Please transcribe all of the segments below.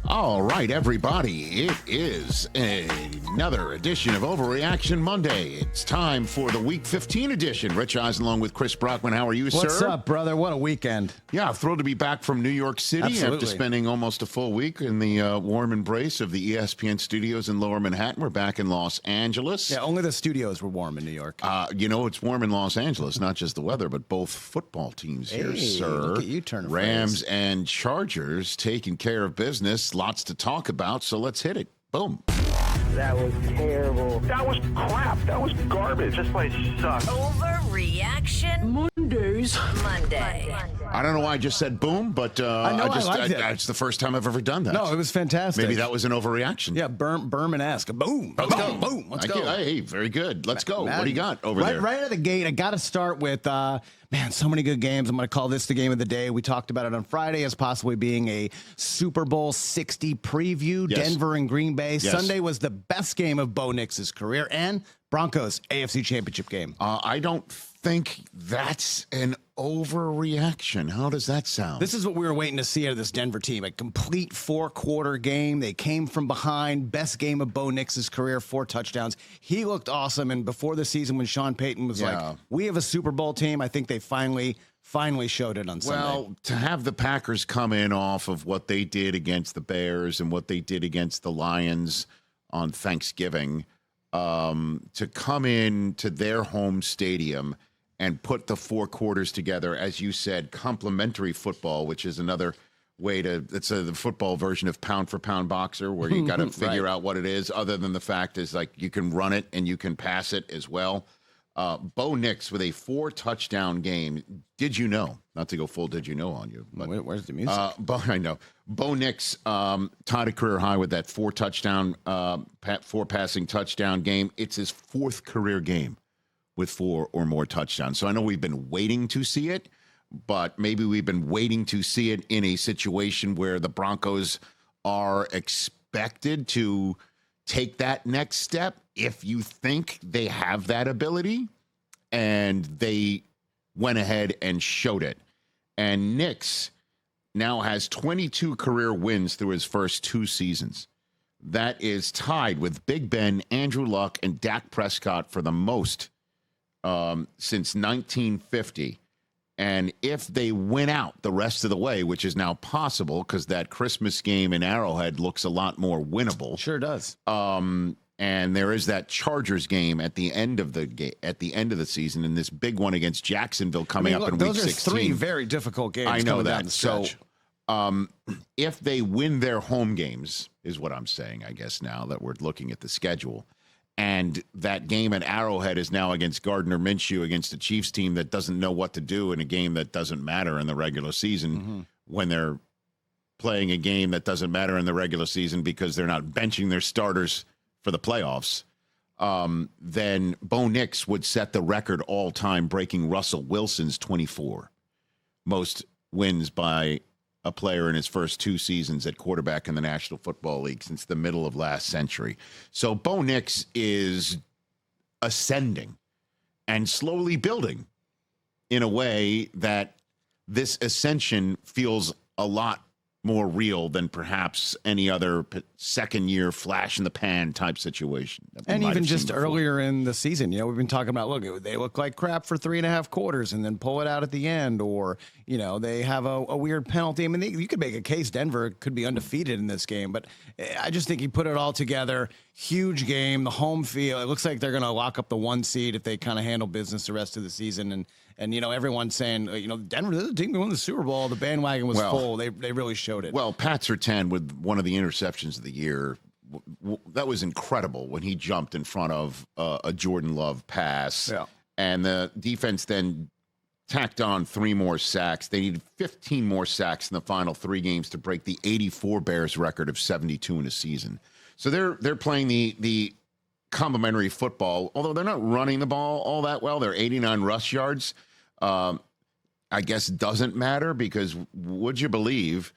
All right, everybody, it is another edition of Overreaction Monday. It's time for the Week 15 edition. Rich Eisen along with Chris Brockman. How are you, sir? What's up, brother? What a weekend. Yeah, thrilled to be back from New York City Absolutely. after spending almost a full week in the warm embrace of the ESPN studios in Lower Manhattan. We're back in Los Angeles. Yeah, only the studios were warm in New York. It's warm in Los Angeles, not just the weather, but both football teams here, sir. Look at you turning Rams phrase. and Chargers taking care of business. Lots to talk about, so let's hit it. Boom. That was terrible. That was crap. That was garbage. This place sucks. Overreaction Monday. I don't know why I just said boom, but I liked it. it's the first time I've ever done that. No, it was fantastic. Maybe that was an overreaction. Yeah, Berman-esque. Boom. Let's go. Boom. Let's go. Hey, very good. Let's go. What do you got over there? Right out of the gate, I got to start with, so many good games. I'm going to call this the game of the day. We talked about it on Friday as possibly being a Super Bowl 60 preview, Yes. Denver and Green Bay. Yes. Sunday was the best game of Bo Nix's career, and Broncos AFC Championship game. I don't think that's an overreaction. How does that sound? This is what we were waiting to see out of this Denver team. A complete four-quarter game. They came from behind. Best game of Bo Nix's career, 4 touchdowns. He looked awesome. And before the season, when Sean Payton was like, we have a Super Bowl team, I think they finally showed it on Sunday. Well, to have the Packers come in off of what they did against the Bears and what they did against the Lions on Thanksgiving, to come in to their home stadium and put the 4 quarters together, as you said, complementary football, which is another way to, it's the football version of pound for pound boxer, where you got to figure out what it is, other than the fact is like you can run it and you can pass it as well. Bo Nix with a 4 touchdown game. Did you know? Not to go full did you know on you. But, where's the music? I know. Bo Nix tied a career high with that 4 passing touchdown game. It's his 4th career game with 4 or more touchdowns. So I know we've been waiting to see it, but maybe we've been waiting to see it in a situation where the Broncos are expected to take that next step if you think they have that ability, and they went ahead and showed it. And Nix now has 22 career wins through his first 2 seasons. That is tied with Big Ben, Andrew Luck, and Dak Prescott for the most since 1950. And if they win out the rest of the way, which is now possible because that Christmas game in Arrowhead looks a lot more winnable. Sure does. And there is that Chargers game at the end of the season, and this big one against Jacksonville coming up in Week 16. Those are 3 very difficult games. I know coming down that. the So, stretch. if they win their home games, is what I'm saying, I guess, now that we're looking at the schedule. And that game at Arrowhead is now against Gardner Minshew, against a Chiefs team that doesn't know what to do in a game that doesn't matter in the regular season, when they're playing a game that doesn't matter in the regular season because they're not benching their starters for the playoffs. Then Bo Nix would set the record all-time, breaking Russell Wilson's 24 most wins by a player in his first 2 seasons at quarterback in the National Football League since the middle of last century. So Bo Nix is ascending and slowly building in a way that this ascension feels a lot more real than perhaps any other second-year flash-in-the-pan type situation. And even just earlier in the season, we've been talking about, look, they look like crap for 3.5 quarters and then pull it out at the end, or, they have a weird penalty. I mean, you could make a case Denver could be undefeated in this game, but I just think he put it all together. Huge game, the home field. It looks like they're going to lock up the 1 seed if they kind of handle business the rest of the season. And everyone's saying, Denver, this is the team that won the Super Bowl. The bandwagon was full. They really showed it. Well, Pat Surtain with one of the interceptions of the year, that was incredible when he jumped in front of a Jordan Love pass. Yeah. And the defense then tacked on 3 more sacks. They needed 15 more sacks in the final 3 games to break the 84 Bears record of 72 in a season. So they're playing the complementary football, although they're not running the ball all that well. They're 89 rush yards. I guess doesn't matter because would you believe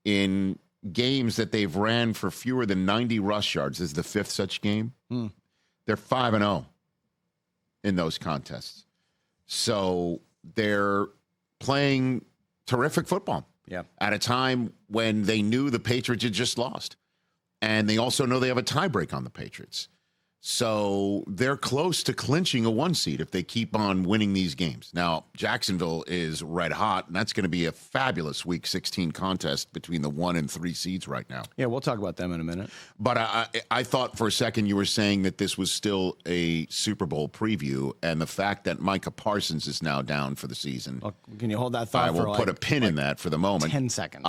in games that they've ran for fewer than 90 rush yards? This is the 5th such game. They're 5-0 in those contests. So they're playing terrific football. Yeah. At a time when they knew the Patriots had just lost. And they also know they have a tiebreak on the Patriots. So they're close to clinching a 1 seed if they keep on winning these games. Now, Jacksonville is red hot, and that's going to be a fabulous Week 16 contest between the 1 and 3 seeds right now. Yeah, we'll talk about them in a minute. But I thought for a second you were saying that this was still a Super Bowl preview, and the fact that Micah Parsons is now down for the season. Well, can you hold that thought I will for put a pin in that for the moment. 10 seconds.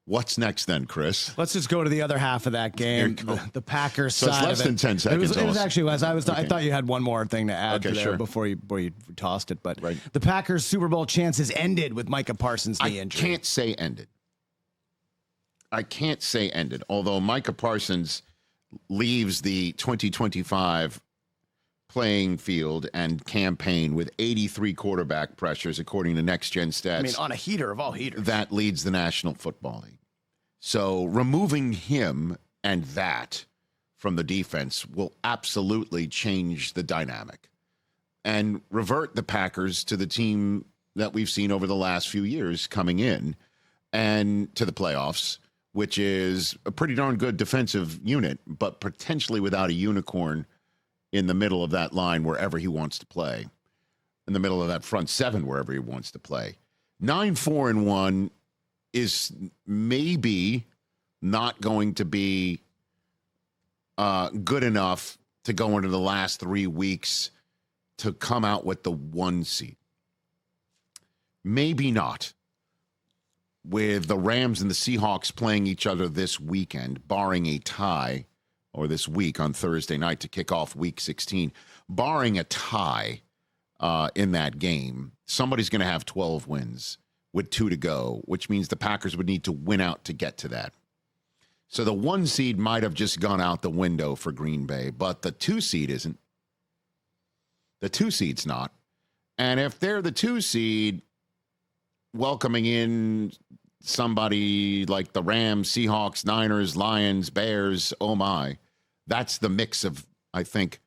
What's next then, Chris? Let's just go to the other half of that game, the Packers So side. it's less than 10 seconds. It was actually less. I thought you had one more thing to add Okay, to there sure. before you tossed it. But Right. the Packers' Super Bowl chances ended with Micah Parsons' knee injury. I can't say ended. Although Micah Parsons leaves the 2025 playing field and campaign with 83 quarterback pressures, according to Next Gen Stats. I mean, on a heater of all heaters. That leads the National Football League. So removing him and that from the defense will absolutely change the dynamic and revert the Packers to the team that we've seen over the last few years coming in and to the playoffs, which is a pretty darn good defensive unit, but potentially without a unicorn in the middle of that line wherever he wants to play, in the middle of that front seven wherever he wants to play. 9-4-1 is maybe not going to be good enough to go into the last 3 weeks to come out with the 1 seed. Maybe not. With the Rams and the Seahawks playing each other this weekend, barring a tie, or this week on Thursday night to kick off Week 16, barring a tie in that game, somebody's going to have 12 wins with 2 to go, which means the Packers would need to win out to get to that. So the 1 seed might have just gone out the window for Green Bay, but the 2 seed isn't. The 2 seed's not. And if they're the 2 seed, welcoming in somebody like the Rams, Seahawks, Niners, Lions, Bears, oh my, that's the mix of, I think,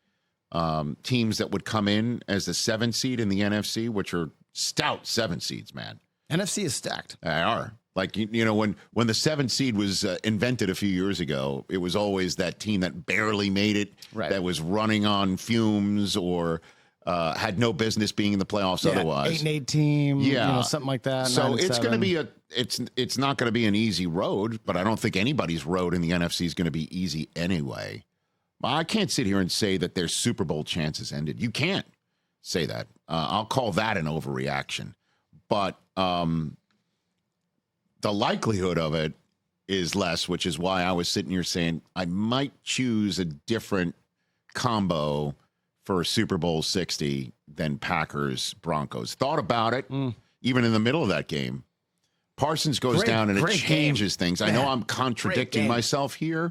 teams that would come in as the 7 seed in the NFC, which are stout 7 seeds, man. NFC is stacked. They are. Like, you know, when the 7 seed was invented a few years ago, it was always that team that barely made it, right, that was running on fumes or had no business being in the playoffs otherwise. 8-8 team, something like that. So it's going to be it's not going to be an easy road, but I don't think anybody's road in the NFC is going to be easy anyway. I can't sit here and say that their Super Bowl chances ended. You can't say that. I'll call that an overreaction. But the likelihood of it is less, which is why I was sitting here saying I might choose a different combo for Super Bowl 60 than Packers Broncos. Thought about it, even in the middle of that game. Parsons goes down and it changes things. I know I'm contradicting myself here,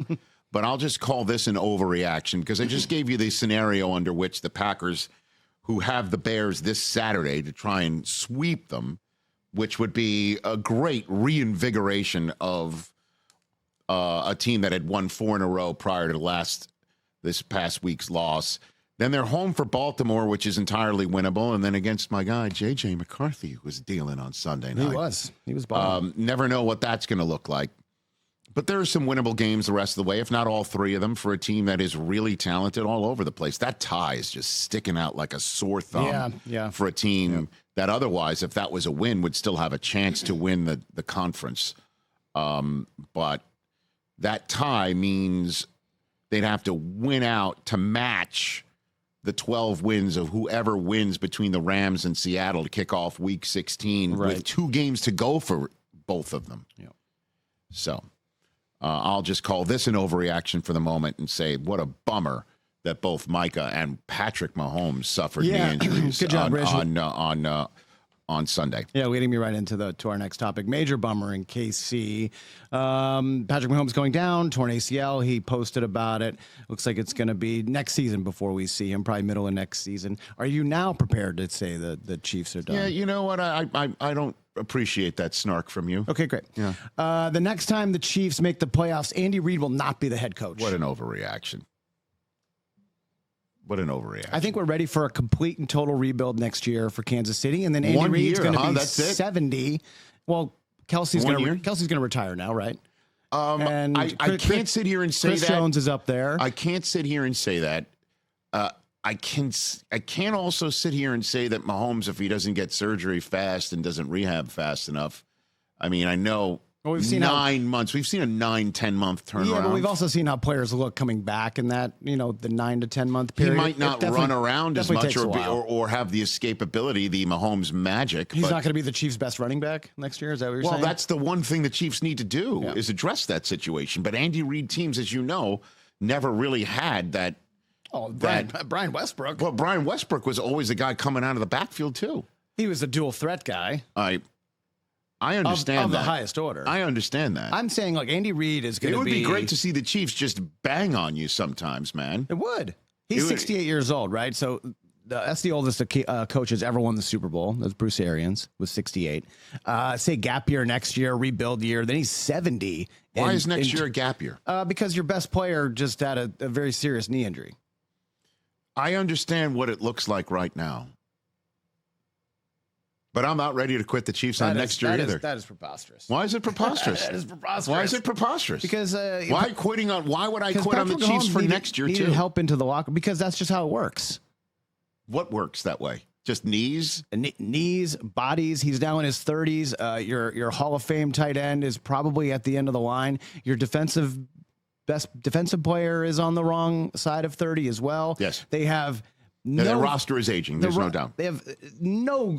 but I'll just call this an overreaction because I just gave you the scenario under which the Packers, who have the Bears this Saturday to try and sweep them, which would be a great reinvigoration of a team that had won 4 in a row prior to this past week's loss. Then they're home for Baltimore, which is entirely winnable, and then against my guy, J.J. McCarthy, who was dealing on Sunday night. He was balling. Never know what that's going to look like. But there are some winnable games the rest of the way, if not all 3 of them, for a team that is really talented all over the place. That tie is just sticking out like a sore thumb for a team that otherwise, if that was a win, would still have a chance to win the conference. But that tie means they'd have to win out to match the 12 wins of whoever wins between the Rams and Seattle to kick off Week 16 with 2 games to go for both of them. Yeah. So I'll just call this an overreaction for the moment and say what a bummer that both Micah and Patrick Mahomes suffered knee injuries. Good job, Rich. On Sunday. Yeah, leading me right into our next topic. Major bummer in KC. Patrick Mahomes going down, torn ACL. He posted about it. Looks like it's going to be next season before we see him, probably middle of next season. Are you now prepared to say that the Chiefs are done? Yeah, you know what? I don't appreciate that snark from you. Okay, great. Yeah. The next time the Chiefs make the playoffs, Andy Reid will not be the head coach. What an overreaction. What an overreaction. I think we're ready for a complete and total rebuild next year for Kansas City. And then Andy Reid's going to be 70. Well, Kelsey's 1 year? going to retire now, right? And I can't sit here and say Chris that. Jones is up there. I can't sit here and say that. I can't also sit here and say that Mahomes, if he doesn't get surgery fast and doesn't rehab fast enough, I mean, I know we've seen 9 months. We've seen a 9-10 month turnaround. Yeah, but we've also seen how players look coming back in that, the 9 to 10 month period. He might not run around as much or have the escapability, the Mahomes magic. He's not going to be the Chiefs' best running back next year. Is that what you're saying? Well, that's the one thing the Chiefs need to do is address that situation. But Andy Reid teams, as you know, never really had that. Oh, Brian Westbrook. Well, Brian Westbrook was always the guy coming out of the backfield too. He was a dual threat guy. I understand of that. the highest order. I understand that. I'm saying, like, Andy Reid is going to be. It would be great to see the Chiefs just bang on you sometimes, man. It would. He's 68 years old, right? So that's the oldest coach has ever won the Super Bowl. That's Bruce Arians with 68. Say gap year next year, rebuild year. Then he's 70. Why is next year a gap year? Because your best player just had a very serious knee injury. I understand what it looks like right now. But I'm not ready to quit the Chiefs on next year either. That is preposterous. Why is it preposterous? That is preposterous. Why is it preposterous? Because why would I quit on the Chiefs for next year needed too? Help into the locker because that's just how it works. What works that way? Just knees? Knees, bodies. He's now in his 30s. Your Hall of Fame tight end is probably at the end of the line. Your best defensive player is on the wrong side of 30 as well. Yes. They have their roster is aging. There's no doubt. They have no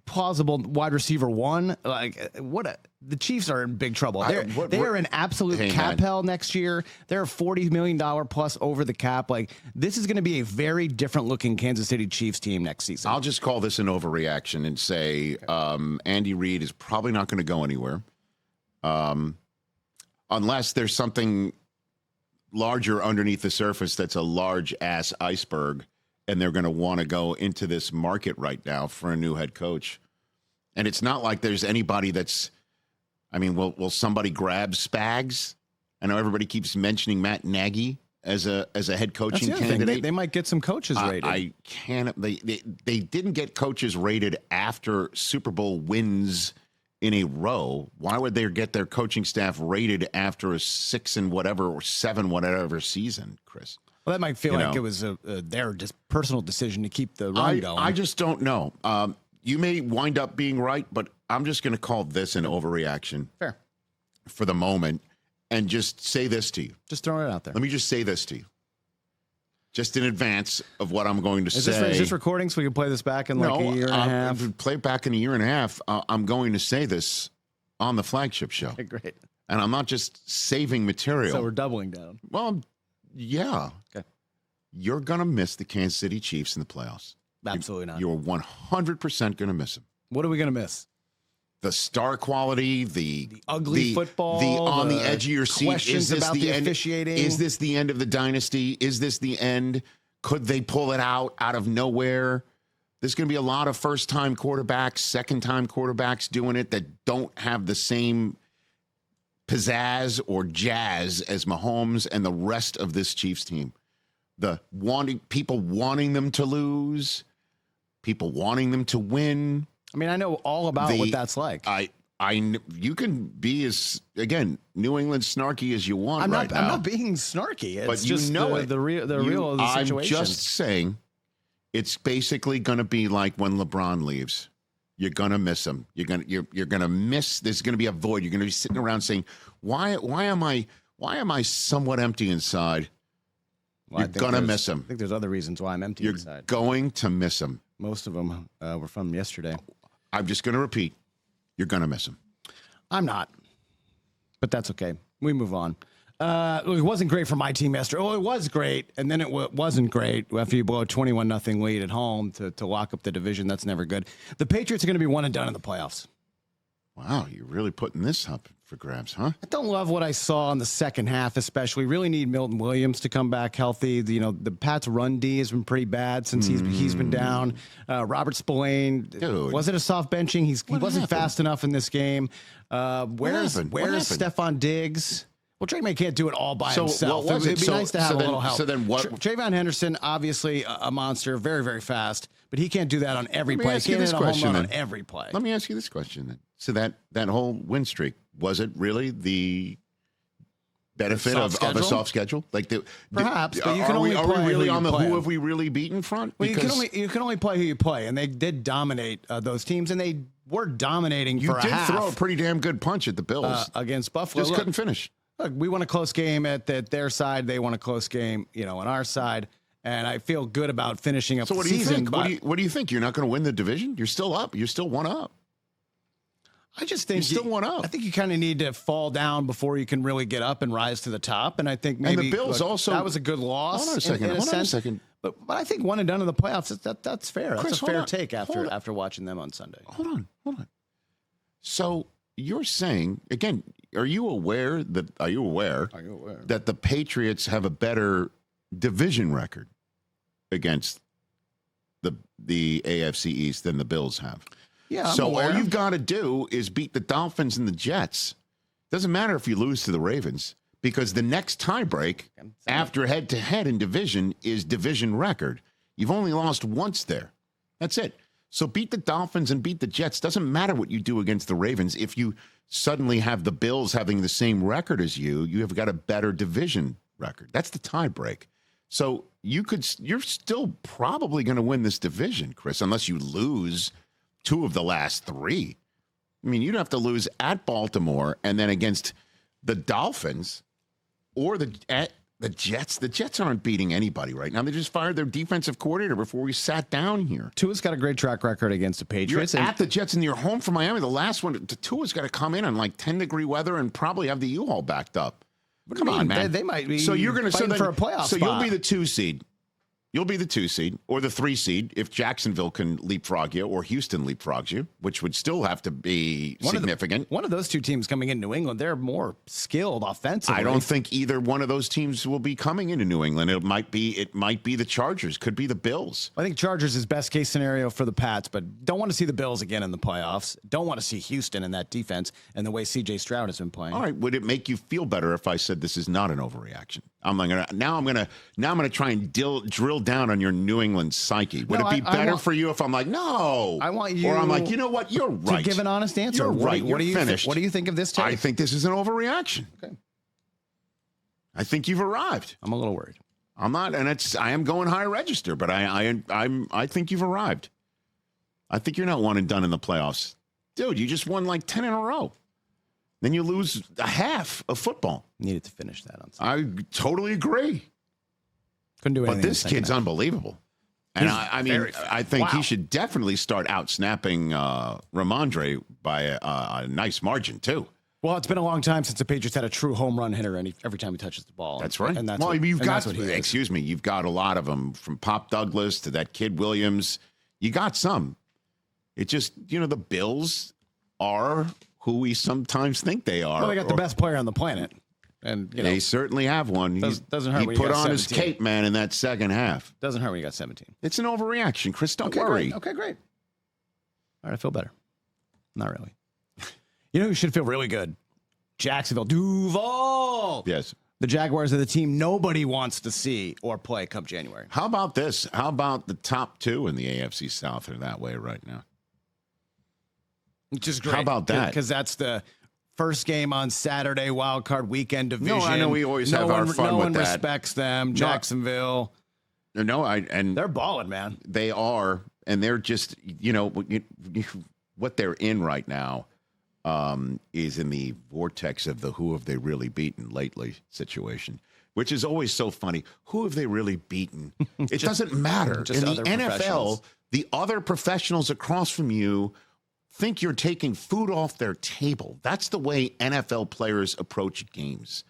plausible wide receiver one. The Chiefs are in big trouble. They are in absolute cap hell next year. They're $40 million plus over the cap. Like, this is going to be a very different looking Kansas City Chiefs team next season. I'll just call this an overreaction and say Andy Reid is probably not going to go anywhere unless there's something larger underneath the surface that's a large ass iceberg. And they're going to want to go into this market right now for a new head coach. And it's not like there's anybody will somebody grab Spags? I know everybody keeps mentioning Matt Nagy as a head coaching candidate. They might get some coaches rated. I can't. They didn't get coaches rated after Super Bowl wins in a row. Why would they get their coaching staff rated after a 6 and whatever or 7 whatever season, Chris? Well, that might feel like it was their just personal decision to keep the run going. I just don't know. You may wind up being right, but I'm just going to call this an overreaction. Fair. For the moment, and just say this to you. Just throwing it out there. Let me just say this to you. Just in advance of what I'm going to say. Is this recording so we can play this back in a year and a half? Play it back in a year and a half. I'm going to say this on the flagship show. Okay, great. And I'm not just saving material. So we're doubling down. Well, yeah. Okay. You're going to miss the Kansas City Chiefs in the playoffs. Absolutely not. You're 100% going to miss them. What are we going to miss? The star quality, the ugly football, the on the edge of your seat. Questions about the officiating. Is this the end of the dynasty? Is this the end? Could they pull it out of nowhere? There's going to be a lot of first-time quarterbacks, second-time quarterbacks doing it that don't have the same pizzazz or jazz as Mahomes and the rest of this Chiefs team. People wanting them to lose, people wanting them to win. I mean, I know all about what that's like. You can be as, again, New England snarky as you want now. I'm not being snarky. It's but just the real of the situation. I'm just saying it's basically going to be like when LeBron leaves. You're going to miss him. You're going to miss. There's going to be a void. You're going to be sitting around saying, why am I somewhat empty inside? Well, you're going to miss him. I think there's other reasons why I'm empty inside. You're going to miss him. Most of them were from yesterday. I'm just going to repeat. You're going to miss him. I'm not. But that's okay. We move on. It wasn't great for my team yesterday. Oh, it was great. And then it wasn't great after you blow a 21-0 lead at home to lock up the division. That's never good. The Patriots are going to be one and done in the playoffs. Wow, you're really putting this up for grabs, huh? I don't love what I saw in the second half, especially. Really need Milton Williams to come back healthy. The Pats' run D has been pretty bad since he's been down. Robert Spillane, was it a soft benching? He wasn't fast enough in this game. Where's Stephon Diggs? Well, Drake May can't do it all by So himself. what was it? It'd be So- nice to have so a then- little help. so then what- Trayvon Henderson, obviously a monster, very, very fast, but he can't do that on every Let me play. ask He you can't this hit a home question run on then. every play. Let me ask you this question then. So that whole win streak, was it really the benefit of a soft schedule? Like Perhaps, but you can are only we play who really you on the play. who have we really beaten front? Well, you can only play who you play, and they did dominate those teams, and they were dominating you for a did half. throw a pretty damn good punch at the Bills. Against Buffalo. Just couldn't finish. Look, we won a close game at their side. They won a close game, on our side. And I feel good about finishing up So the what do you season. think? What do you think? You're not going to win the division? You're still up. You're still one up. I just think You're still one up. I think you kind of need to fall down before you can really get up and rise to the top. And I think maybe the Bills also- that was a good loss. Hold on a second. in Hold on a sense. second. But I think one and done in the playoffs. That's fair. That's Chris, a fair hold on. take Hold on. after watching them on Sunday. Hold on. So you're saying again? Are you aware that the Patriots have a better division record against the AFC East than the Bills have? Yeah. I'm So aware. all you've got to do is beat the Dolphins and the Jets. Doesn't matter if you lose to the Ravens because the next tiebreak after head-to-head in division is division record. You've only lost once there. That's it. So beat the Dolphins and beat the Jets. Doesn't matter what you do against the Ravens. If you suddenly have the Bills having the same record as you have got a better division record. That's the tiebreak. So you're still probably going to win this division, Chris, unless you lose 2 of the last 3. I mean, you'd have to lose at Baltimore and then against the Dolphins or the Jets. The Jets aren't beating anybody right now. They just fired their defensive coordinator before we sat down here. Tua's got a great track record against the You're Patriots. at the Jets and you're home from Miami. The last one, Tua's got to come in on like 10-degree weather and probably have the U-Haul backed up. Come on, man. They might be so you're going fighting to for a playoff So spot. you'll be the 2 seed. You'll be the 2 seed or the 3 seed if Jacksonville can leapfrog you or Houston leapfrogs you, which would still have to be significant. One of those 2 teams coming in New England, they're more skilled offensively. I don't think either one of those teams will be coming into New England. It might be the Chargers, could be the Bills. I think Chargers is best case scenario for the Pats, but don't want to see the Bills again in the playoffs. Don't want to see Houston in that defense and the way CJ Stroud has been playing. All right, would it make you feel better if I said this is not an overreaction? I'm gonna try and drill down on your New England psyche. Would it be better for you if I'm like, no? I want you, or I'm like, you know what? You're right. To give an honest answer. You're right. What do you finished. What do you think of this take? I think this is an overreaction. Okay. I think you've arrived. I'm a little worried. I'm not, and I am going high register, but I think you've arrived. I think you're not one and done in the playoffs, dude. You just won like 10 in a row. Then you lose a half of football. Needed to finish that on Sunday. I totally agree. Couldn't do anything. But this kid's unbelievable. And I think he should definitely start out snapping Ramondre by a nice margin, too. Well, it's been a long time since the Patriots had a true home run hitter every time he touches the ball. That's right. And that's well, what, you've and got, that's what he is. excuse me, you've got a lot of them from Pop Douglas to that kid Williams. You got some. It just, the Bills are who we sometimes think they are. Well, they got the best player on the planet. And they certainly have one. Doesn't hurt he when you put got on his 17. cape, man, in that second half. Doesn't hurt when you got 17. It's an overreaction, Chris. Don't worry. Okay, great. All right, I feel better. Not really. You know who should feel really good? Jacksonville. Duval. Yes. The Jaguars are the team nobody wants to see or play come January. How about this? How about the top 2 in the AFC South are that way right now? Which is great. How about that? Because that's the first game on Saturday, wild card weekend division. No, I know we always have our fun with that. No one respects them. Jacksonville. And they're balling, man. They are, and they're just, what they're in right now is in the vortex of the who have they really beaten lately situation, which is always so funny. Who have they really beaten? It doesn't matter. In the NFL, the other professionals across from you think you're taking food off their table. That's the way NFL players approach games.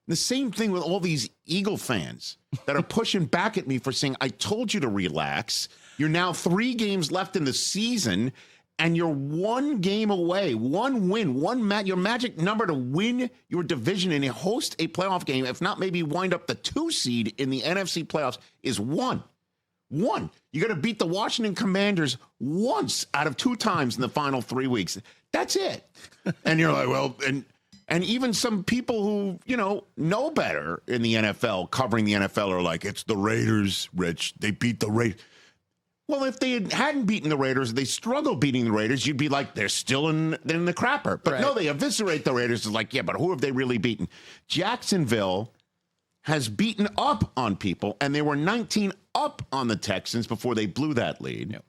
The same thing with all these Eagle fans that are pushing back at me for saying, I told you to relax. You're now 3 games left in the season, and you're 1 game away, 1 win, your magic number to win your division and host a playoff game, if not maybe wind up the 2 seed in the NFC playoffs, is 1. 1. You got to beat the Washington Commanders once out of 2 times in the final 3 weeks. That's it. And you're like, well, and And even some people who, know better in the NFL, covering the NFL, are like, it's the Raiders, Rich. They beat the Raiders. Well, if they hadn't beaten the Raiders, they struggled beating the Raiders, you'd be like, they're still in the crapper. But no, they eviscerate the Raiders. It's like, yeah, but who have they really beaten? Jacksonville has beaten up on people, and they were 19 up on the Texans before they blew that lead. Yep.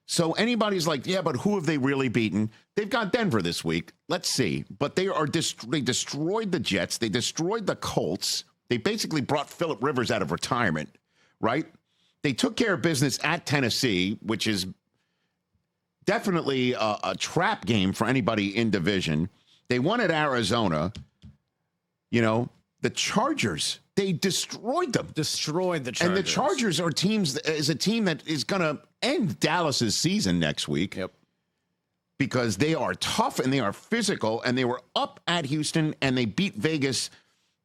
So anybody's like, yeah, but who have they really beaten? They've got Denver this week. Let's see. But they destroyed the Jets. They destroyed the Colts. They basically brought Phillip Rivers out of retirement, right? They took care of business at Tennessee, which is definitely a trap game for anybody in division. They won at Arizona. The Chargers, they destroyed them. Destroyed the Chargers. And the Chargers is a team that is going to end Dallas's season next week. Yep. Because they are tough and they are physical, and they were up at Houston and they beat Vegas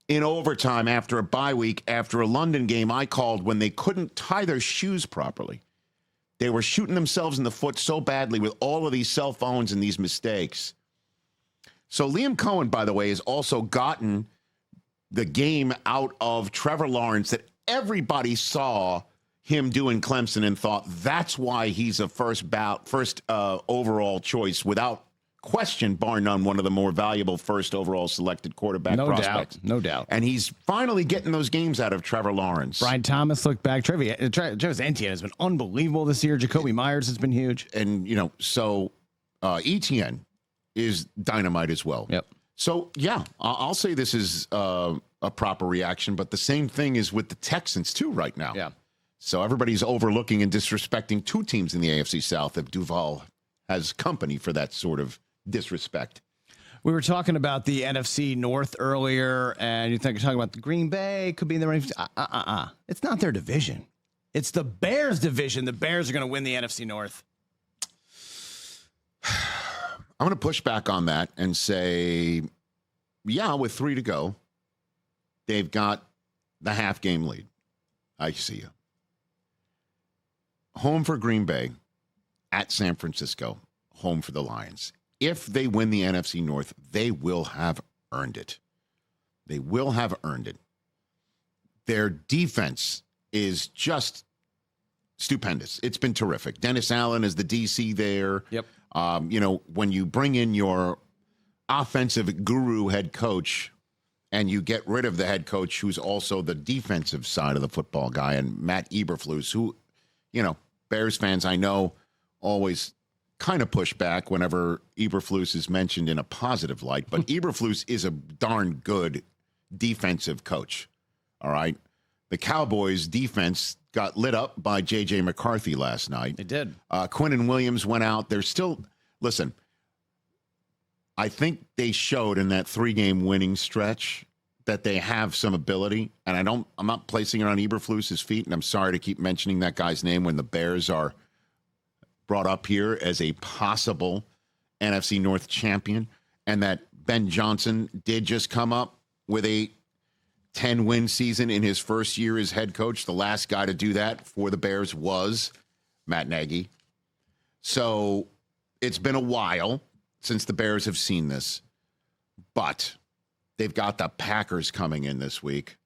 in overtime after a bye week, after a London game I called when they couldn't tie their shoes properly. They were shooting themselves in the foot so badly with all of these cell phones and these mistakes. So Liam Cohen, by the way, has also gotten the game out of Trevor Lawrence that everybody saw him do in Clemson and thought that's why he's a first overall choice, without question, bar none, one of the more valuable first overall selected quarterback prospects. No doubt. And he's finally getting those games out of Trevor Lawrence. Brian Thomas looked back. Travis Etienne has been unbelievable this year. Jacoby Myers has been huge. And, so Etienne is dynamite as well. Yep. So, yeah, I'll say this is a proper reaction, but the same thing is with the Texans, too, right now. Yeah. So everybody's overlooking and disrespecting two teams in the AFC South if Duval has company for that sort of disrespect. We were talking about the NFC North earlier, and you're talking about the Green Bay could be in the range. It's not their division. It's the Bears' division. The Bears are going to win the NFC North. I'm going to push back on that and say, yeah, with 3 to go, they've got the half-game lead. I see you. Home for Green Bay, at San Francisco, home for the Lions. If they win the NFC North, they will have earned it. They will have earned it. Their defense is just stupendous. It's been terrific. Dennis Allen is the DC there. Yep. When you bring in your offensive guru head coach and you get rid of the head coach who's also the defensive side of the football guy, and Matt Eberflus, who, Bears fans I know always kind of push back whenever Eberflus is mentioned in a positive light, but Eberflus is a darn good defensive coach. All right. The Cowboys defense got lit up by J.J. McCarthy last night. It did. Quinnen Williams went out. They're still, listen, I think they showed in that 3-game winning stretch that they have some ability, and I'm not placing it on Eberflus's feet, and I'm sorry to keep mentioning that guy's name when the Bears are brought up here as a possible NFC North champion, and that Ben Johnson did just come up with a 10-win season in his first year as head coach. The last guy to do that for the Bears was Matt Nagy. So it's been a while since the Bears have seen this, but they've got the Packers coming in this week.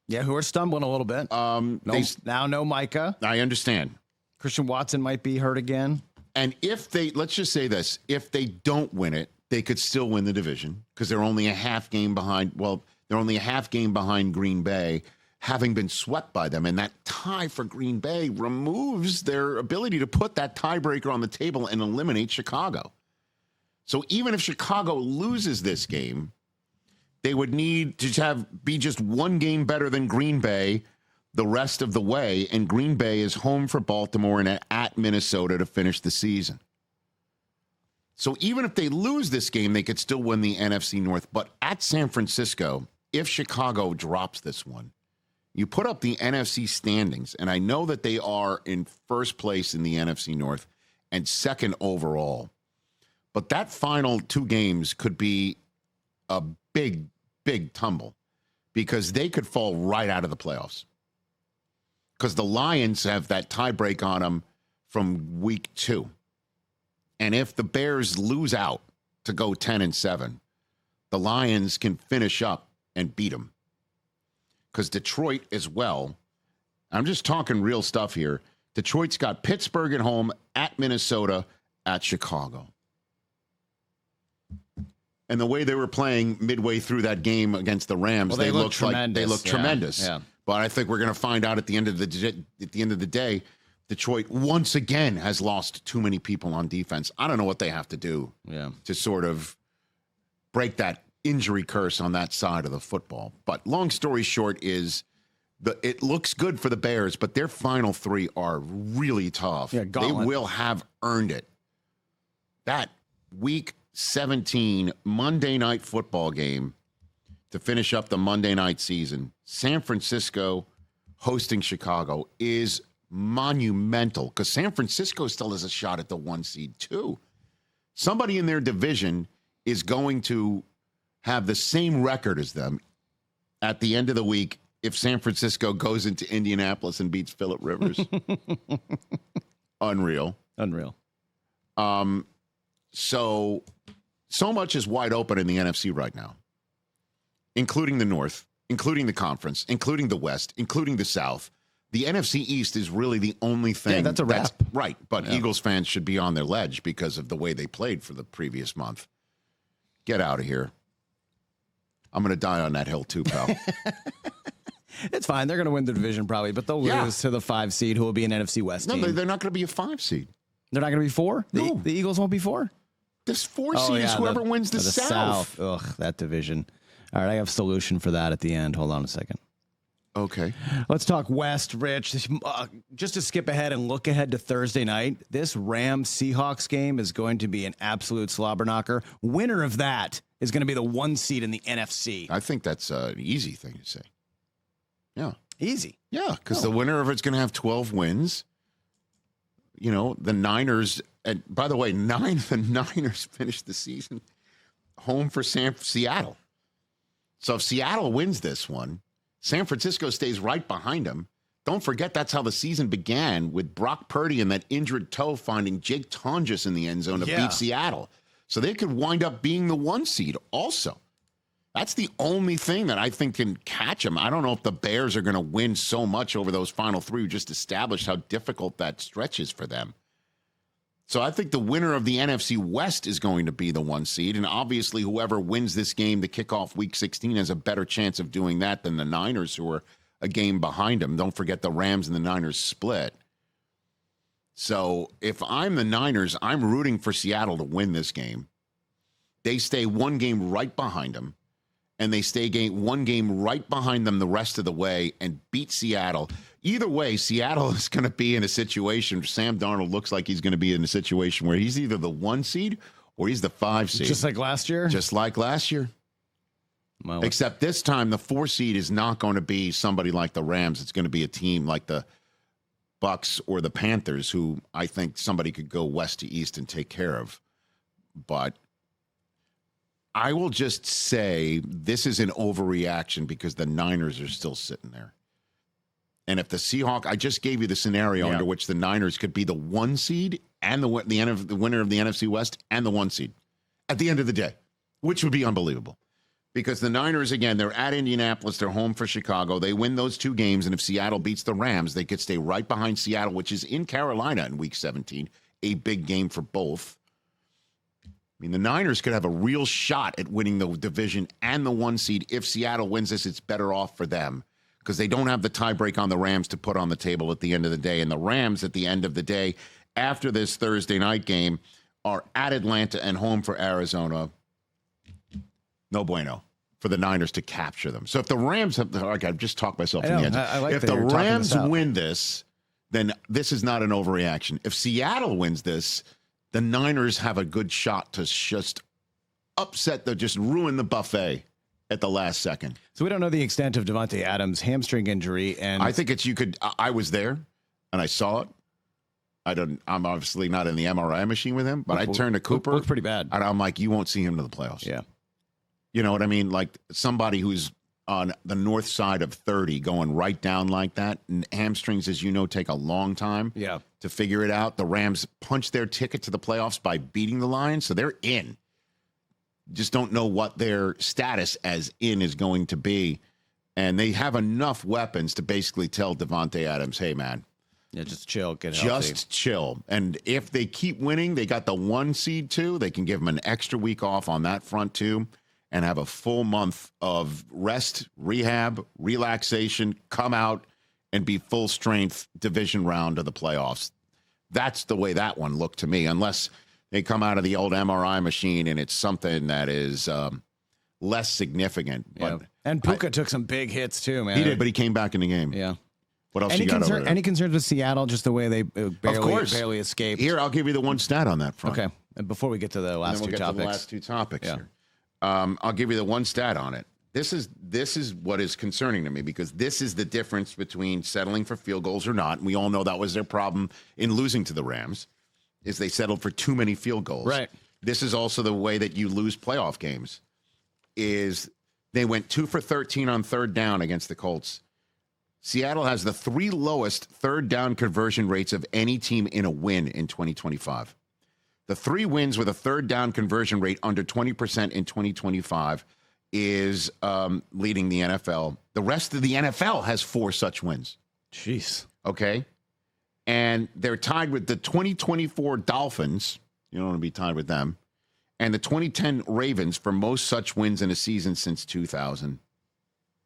Yeah, who are stumbling a little bit. No Micah. I understand. Christian Watson might be hurt again. And let's just say this, if they don't win it, they could still win the division because they're only a half game behind. Well, they're only a half game behind Green Bay, having been swept by them. And that tie for Green Bay removes their ability to put that tiebreaker on the table and eliminate Chicago. So even if Chicago loses this game, they would need to be just one game better than Green Bay the rest of the way. And Green Bay is home for Baltimore and at Minnesota to finish the season. So even if they lose this game, they could still win the NFC North. But at San Francisco, if Chicago drops this one, you put up the NFC standings, and I know that they are in first place in the NFC North and second overall. But that final 2 games could be a big, big tumble because they could fall right out of the playoffs. Because the Lions have that tiebreak on them from week 2. And if the Bears lose out to go 10-7, the Lions can finish up and beat them. Because Detroit as well, I'm just talking real stuff here. Detroit's got Pittsburgh at home, at Minnesota, at Chicago. And the way they were playing midway through that game against the Rams, they looked tremendous. Yeah. But I think we're going to find out at the end of the day, Detroit once again has lost too many people on defense. I don't know what they have to do to sort of break that injury curse on that side of the football. But long story short is it looks good for the Bears, but their final three are really tough. Yeah, they will have earned it. That Week 17 Monday Night Football game to finish up the Monday night season, San Francisco hosting Chicago, is monumental because San Francisco still has a shot at the 1 seed too. Somebody in their division is going to have the same record as them at the end of the week if San Francisco goes into Indianapolis and beats Phillip Rivers. Unreal. So much is wide open in the NFC right now, including the North, including the conference, including the West, including the South. The NFC East is really the only thing. Yeah, that's a wrap. Right, but Eagles fans should be on their ledge because of the way they played for the previous month. Get out of here. I'm going to die on that hill too, pal. It's fine. They're going to win the division probably, but they'll lose to the 5 seed who will be an NFC West team. No, they're not going to be a 5 seed. They're not going to be 4? No. The Eagles won't be 4? This 4 seed is whoever wins the South. Ugh, that division. All right, I have a solution for that at the end. Hold on a second. Okay. Let's talk West, Rich. Just to skip ahead and look ahead to Thursday night, this Rams-Seahawks game is going to be an absolute slobber knocker. Winner of that is going to be the 1 seed in the NFC. I think that's an easy thing to say. Yeah. Easy. Yeah, because the winner of it's going to have 12 wins. You know, the Niners, and by the way, the Niners finished the season home for Seattle. So if Seattle wins this one, San Francisco stays right behind them. Don't forget that's how the season began with Brock Purdy and that injured toe finding Jake Tonjes in the end zone to beat Seattle. So they could wind up being the 1 seed also. That's the only thing that I think can catch them. I don't know if the Bears are going to win so much over those final 3 who just established how difficult that stretch is for them. So I think the winner of the NFC West is going to be the 1 seed. And obviously whoever wins this game to kick off Week 16 has a better chance of doing that than the Niners, who are a game behind them. Don't forget the Rams and the Niners split. So if I'm the Niners, I'm rooting for Seattle to win this game. They stay 1 game right behind them. And they stay 1 game right behind them the rest of the way and beat Seattle. Either way, Seattle is going to be in a situation. Sam Darnold looks like he's going to be in a situation where he's either the 1 seed or he's the 5 seed. Just like last year? Just like last year. Well, except this time, the 4 seed is not going to be somebody like the Rams. It's going to be a team like the Bucks or the Panthers, who I think somebody could go west to east and take care of. But I will just say this is an overreaction because the Niners are still sitting there. And if the Seahawks, I just gave you the scenario under which the Niners could be the 1 seed and the winner of the NFC West and the 1 seed at the end of the day, which would be unbelievable. Because the Niners, again, they're at Indianapolis, they're home for Chicago. They win those 2 games, and if Seattle beats the Rams, they could stay right behind Seattle, which is in Carolina in Week 17, a big game for both. I mean, the Niners could have a real shot at winning the division and the 1 seed. If Seattle wins this, it's better off for them because they don't have the tiebreak on the Rams to put on the table at the end of the day. And the Rams, at the end of the day, after this Thursday night game, are at Atlanta and home for Arizona. No bueno for the Niners to capture them. So if the Rams have, okay, I've just talked myself in the end. Like if the Rams win this, then this is not an overreaction. If Seattle wins this, the Niners have a good shot to just just ruin the buffet at the last second. So we don't know the extent of Devontae Adams' hamstring injury, and I think I was there and I saw it. I'm obviously not in the MRI machine with him, but I turned to Cooper. Looks pretty bad. And I'm like, you won't see him to the playoffs. Yeah. You know what I mean? Like somebody who's on the north side of 30 going right down like that. And hamstrings, as you know, take a long time to figure it out. The Rams punched their ticket to the playoffs by beating the Lions, so they're in. Just don't know what their status as in is going to be. And they have enough weapons to basically tell Devontae Adams, hey, man. Yeah, just chill, get healthy. Just chill. And if they keep winning, they got the 1 seed too. They can give them an extra week off on that front too and have a full month of rest, rehab, relaxation, come out and be full strength division round of the playoffs. That's the way that one looked to me, unless they come out of the old MRI machine and it's something that is less significant. Yeah. But And Puka took some big hits too, man. he did, but he came back in the game. Yeah. What else you got over there? Any concerns with Seattle, just the way they barely escaped? Here, I'll give you the one stat on that front. Okay. And before we get to the last And then two we'll get topics. to the last two topics Yeah. here. I'll give you the one stat on it. This is what is concerning to me, because this is the difference between settling for field goals or not. And we all know that was their problem in losing to the Rams, is they settled for too many field goals. Right. This is also the way that you lose playoff games, is they went 2 for 13 on third down against the Colts. Seattle has the 3 lowest third down conversion rates of any team in a win in 2025. The 3 wins with a third down conversion rate under 20% in 2025 is leading the NFL. The rest of the NFL has 4 such wins. Jeez. Okay. And they're tied with the 2024 Dolphins. You don't want to be tied with them. And the 2010 Ravens for most such wins in a season since 2000.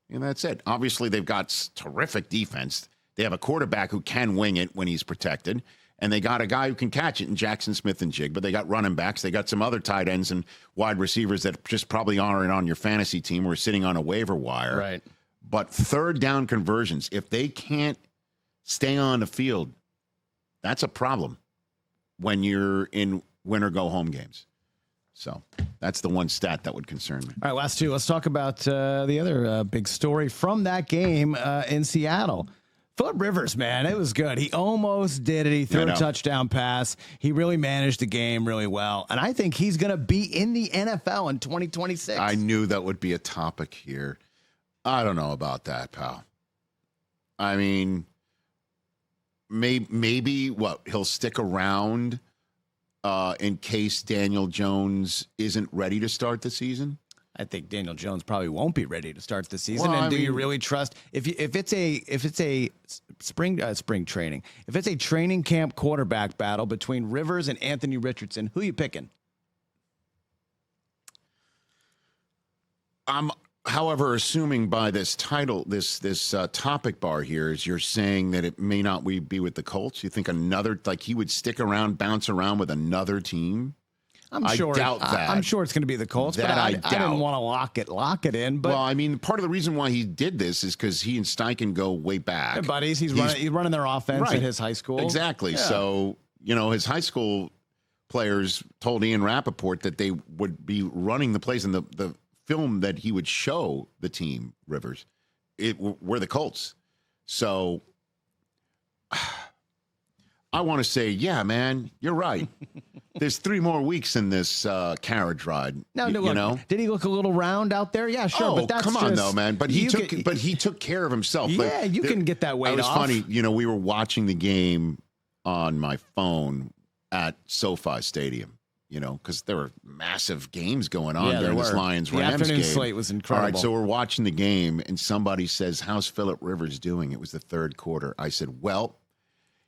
And that's it. Obviously, they've got terrific defense. They have a quarterback who can wing it when he's protected. And they got a guy who can catch it in Jackson Smith and Jig. But they got running backs. They got some other tight ends and wide receivers that just probably aren't on your fantasy team or sitting on a waiver wire. Right. But third down conversions, if they can't stay on the field, that's a problem when you're in win or go home games. So that's the one stat that would concern me. All right, last two. Let's talk about the other big story from that game in Seattle. Phillip Rivers, man, it was good. He almost did it. He threw a touchdown pass. He really managed the game really well. And I think he's going to be in the NFL in 2026. I knew that would be a topic here. I don't know about that, pal. I mean, maybe what? He'll stick around in case Daniel Jones isn't ready to start the season? I think Daniel Jones probably won't be ready to start the season. Well, and do you really trust if it's a spring training, if it's a training camp quarterback battle between Rivers and Anthony Richardson, who are you picking? I'm, however, assuming by this title, this topic bar here, is you're saying that it may not be with the Colts. You think another, like he would stick around, bounce around with another team? I doubt that. I'm sure it's going to be the Colts, but I didn't want to lock it in. But well, I mean, part of the reason why he did this is because he and Steichen go way back. Hey, buddies, he's running their offense at his high school. Exactly. Yeah. So, his high school players told Ian Rappaport that they would be running the plays in the film that he would show the team, Rivers, were the Colts. So I want to say, yeah, man, you're right. There's 3 more weeks in this carriage ride. No, did he look a little round out there? Yeah, sure. Oh, but that's come on, just, though, man. But he took care of himself. Yeah, you can get that weight off. It was funny. We were watching the game on my phone at SoFi Stadium. Because there were massive games going on during this Lions-Rams game. The afternoon slate was incredible. All right, so we're watching the game, and somebody says, how's Phillip Rivers doing? It was the third quarter. I said, well,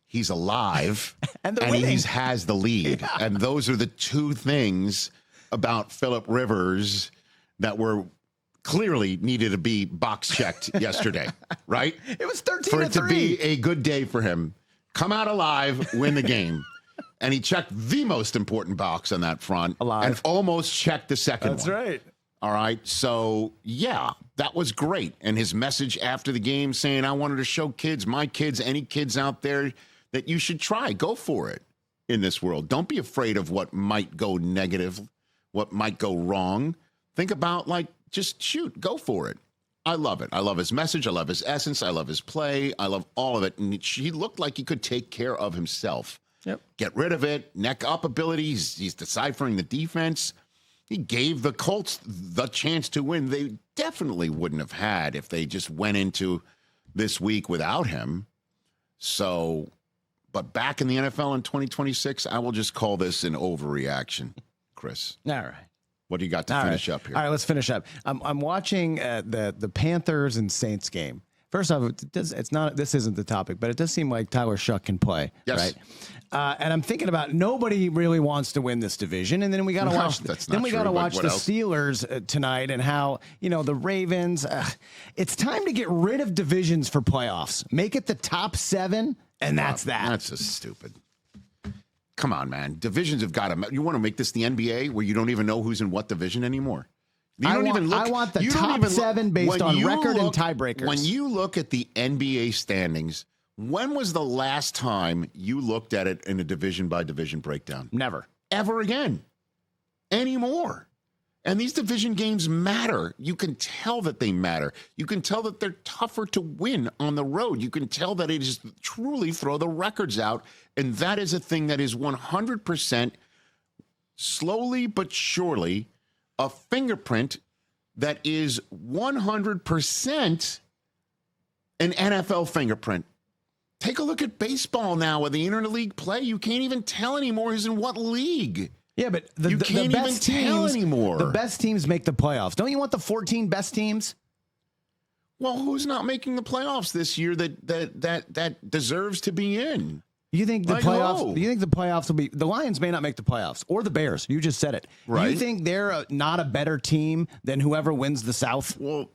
he's alive, and he has the lead. Yeah. And those are the 2 things about Phillip Rivers that were clearly needed to be box checked yesterday, right? It was 13-3. For it to be a good day for him. Come out alive, win the game. And he checked the most important box on that front. Alive. And almost checked the second one. That's right. All right. So, yeah, that was great. And his message after the game saying, I wanted to show kids, my kids, any kids out there, that you should try. Go for it in this world. Don't be afraid of what might go negative, what might go wrong. Think about, just shoot. Go for it. I love it. I love his message. I love his essence. I love his play. I love all of it. And he looked like he could take care of himself. Yep. Get rid of it. Neck up abilities. He's deciphering the defense. He gave the Colts the chance to win. They definitely wouldn't have had if they just went into this week without him. So, but back in the NFL in 2026, I will just call this an overreaction, Chris. All right. What do you got to finish up here? All right, let's finish up. I'm watching the Panthers and Saints game. First off, it's not. This isn't the topic, but it does seem like Tyler Shuck can play, yes. right? And I'm thinking about nobody really wants to win this division, and then we got to watch. Then we got to watch the Steelers tonight, and how the Ravens. It's time to get rid of divisions for playoffs. Make it the top 7, and that's that. That's just stupid. Come on, man. Divisions have got to. You want to make this the NBA where you don't even know who's in what division anymore? I want the top 7 based on record and tiebreakers. When you look at the NBA standings, when was the last time you looked at it in a division by division breakdown? Never. Ever again. Anymore. And these division games matter. You can tell that they matter. You can tell that they're tougher to win on the road. You can tell that it is truly throw the records out. And that is a thing that is 100% slowly but surely a fingerprint that is 100% an NFL fingerprint. Take a look at baseball now with the interleague play. You can't even tell anymore who's in what league. Yeah, but you can't even tell anymore. The best teams make the playoffs. Don't you want the 14 best teams? Well, who's not making the playoffs this year that deserves to be in? You think the playoffs? You think the playoffs will be? The Lions may not make the playoffs, or the Bears. You just said it. Right. You think they're not a better team than whoever wins the South? Well,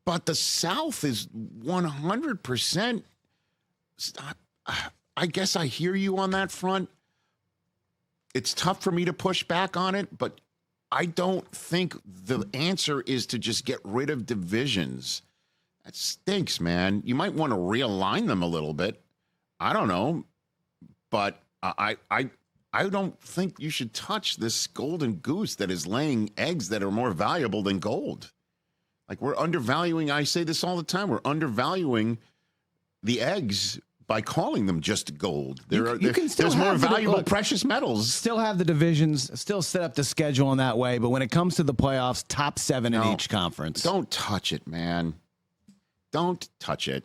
but the South is 100%. I guess I hear you on that front. It's tough for me to push back on it, but I don't think the answer is to just get rid of divisions. That stinks, man. You might want to realign them a little bit. I don't know, but I don't think you should touch this golden goose that is laying eggs that are more valuable than gold. Like, we're undervaluing, I say this all the time, we're undervaluing the eggs by calling them just gold. There's more valuable precious metals. Still have the divisions, still set up the schedule in that way, but when it comes to the playoffs, top 7 in each conference. Don't touch it, man. Don't touch it.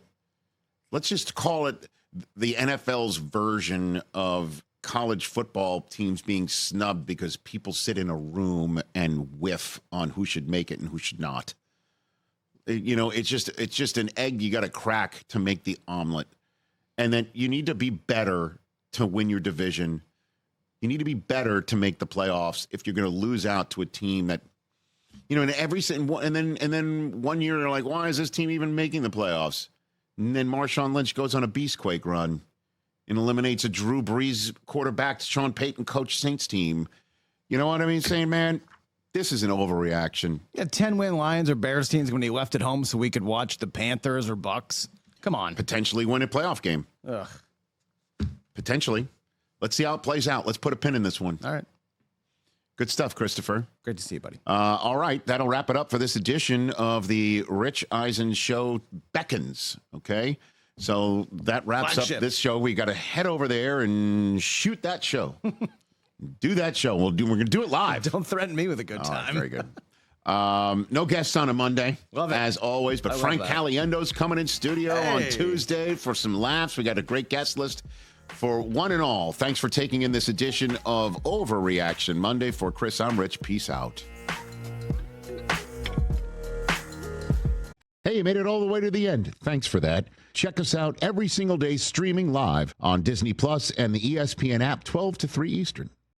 Let's just call it the NFL's version of college football teams being snubbed because people sit in a room and whiff on who should make it and who should not. It's just an egg you got to crack to make the omelet. And then you need to be better to win your division. You need to be better to make the playoffs if you're going to lose out to a team that, in and then one year they're like, why is this team even making the playoffs? And then Marshawn Lynch goes on a beastquake run and eliminates a Drew Brees quarterback, Sean Payton coach Saints team. You know what I mean? Saying, man, this is an overreaction. Yeah, 10-win Lions or Bears teams when he left at home so we could watch the Panthers or Bucks. Come on. Potentially win a playoff game. Ugh. Potentially. Let's see how it plays out. Let's put a pin in this one. All right. Good stuff, Christopher. Great to see you, buddy. All right. That'll wrap it up for this edition of the Rich Eisen Show Beckons. Okay. So that wraps up this show. We got to head over there and shoot that show. Do that show. We're going to do it live. Don't threaten me with a good time. Very good. No guests on a Monday, as always, but Frank Caliendo's coming in studio on Tuesday for some laughs. We got a great guest list for one and all. Thanks for taking in this edition of Overreaction Monday. For Chris, I'm Rich. Peace out. Hey, you made it all the way to the end. Thanks for that. Check us out every single day streaming live on Disney Plus and the ESPN app 12 to 3 Eastern.